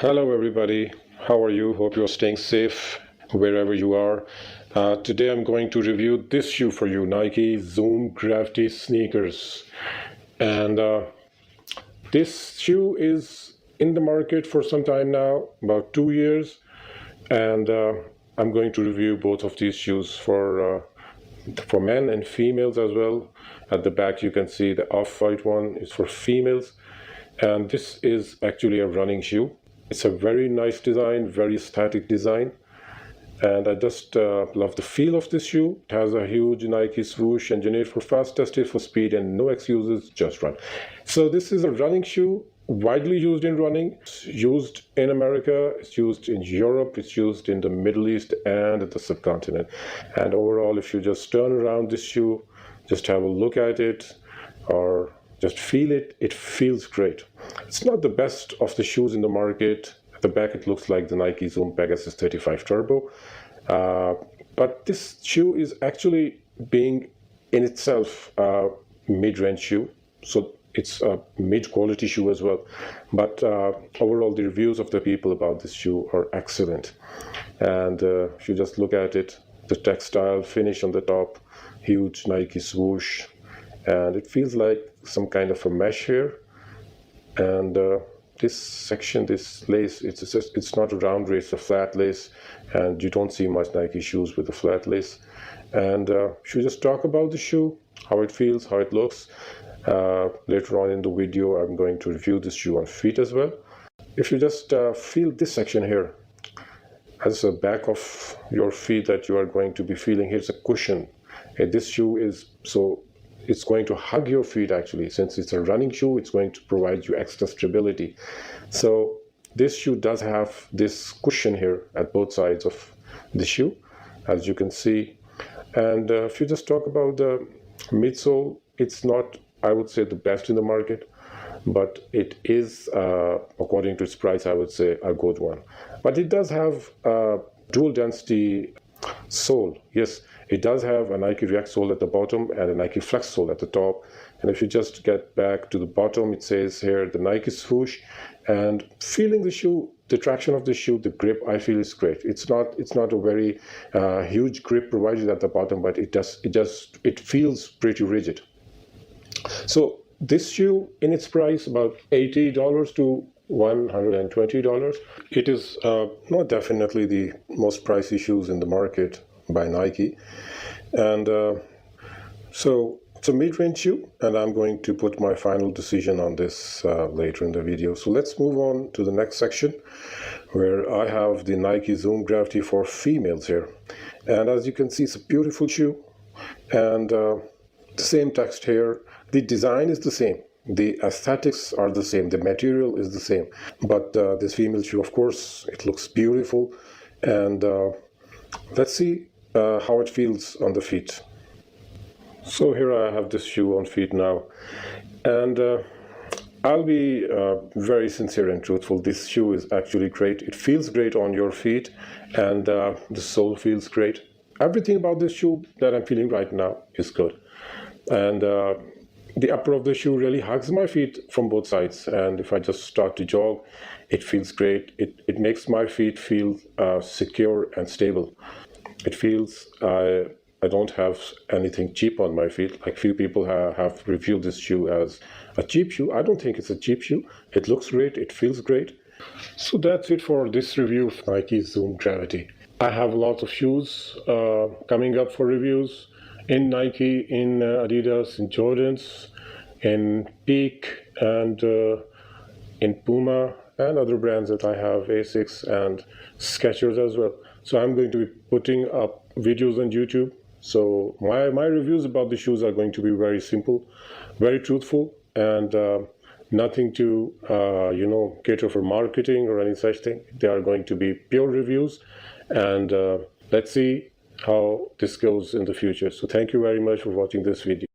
Hello everybody, how are you? Hope you're staying safe wherever you are. Today I'm going to review this shoe for you, Nike Zoom Gravity sneakers. And this shoe is in the market for some time now, about 2 years. And I'm going to review both of these shoes for men and females as well. At the back you can see the off-white one is for females. And this is actually a running shoe. It's a very nice design, very static design. And I just love the feel of this shoe. It has a huge Nike swoosh, engineered for fast, tested for speed, and no excuses, just run. So this is a running shoe, widely used in running. It's used in America, it's used in Europe, it's used in the Middle East and the subcontinent. And overall, if you just turn around this shoe, just have a look at it, or just feel it, it feels great. It's not the best of the shoes in the market. At the back it looks like the Nike Zoom Pegasus 35 Turbo. But this shoe is actually being in itself a mid-range shoe. So it's a mid-quality shoe as well. But overall the reviews of the people about this shoe are excellent. And if you just look at it, the textile finish on the top, huge Nike swoosh, and it feels like some kind of a mesh here. And this section, this lace, it's not a round lace, it's a flat lace, and you don't see much Nike shoes with a flat lace. And should we just talk about the shoe, how it feels, how it looks. Later on in the video I'm going to review this shoe on feet as well. If you just feel this section here, as the back of your feet that you are going to be feeling, here's a cushion. This shoe is it's going to hug your feet actually. Since it's a running shoe, it's going to provide you extra stability. So this shoe does have this cushion here at both sides of the shoe, as you can see. And if you just talk about the midsole, it's not, I would say, the best in the market, but it is, according to its price, I would say a good one. But it does have dual density sole. Yes, it does have a Nike React sole at the bottom and a Nike Flex sole at the top. And if you just get back to the bottom, it says here the Nike swoosh. And feeling the shoe, the traction of the shoe, the grip, I feel is great. It's not a very huge grip provided at the bottom, but it feels pretty rigid. So this shoe, in its price, about $80 to $120. It is not definitely the most pricey shoes in the market by Nike. And so it's a mid-range shoe, and I'm going to put my final decision on this later in the video. So let's move on to the next section, where I have the Nike Zoom Gravity for females here. And as you can see, it's a beautiful shoe, and the same text here. The design is the same. The aesthetics are the same, the material is the same, but this female shoe, of course, it looks beautiful. And let's see how it feels on the feet. So here I have this shoe on feet now, and I'll be very sincere and truthful. This shoe is actually great. It feels great on your feet, and the sole feels great. Everything about this shoe that I'm feeling right now is good. And the upper of the shoe really hugs my feet from both sides, and if I just start to jog, it feels great. It makes my feet feel secure and stable. It feels I don't have anything cheap on my feet. Like few people have reviewed this shoe as a cheap shoe. I don't think it's a cheap shoe. It looks great, it feels great. So that's it for this review of Nike Zoom Gravity. I have lots of shoes coming up for reviews. In Nike, in Adidas, in Jordans, in Peak, and in Puma, and other brands that I have, Asics and Skechers as well. So I'm going to be putting up videos on YouTube. So my reviews about the shoes are going to be very simple, very truthful, and nothing to cater for marketing or any such thing. They are going to be pure reviews, and let's see how this goes in the future. So thank you very much for watching this video.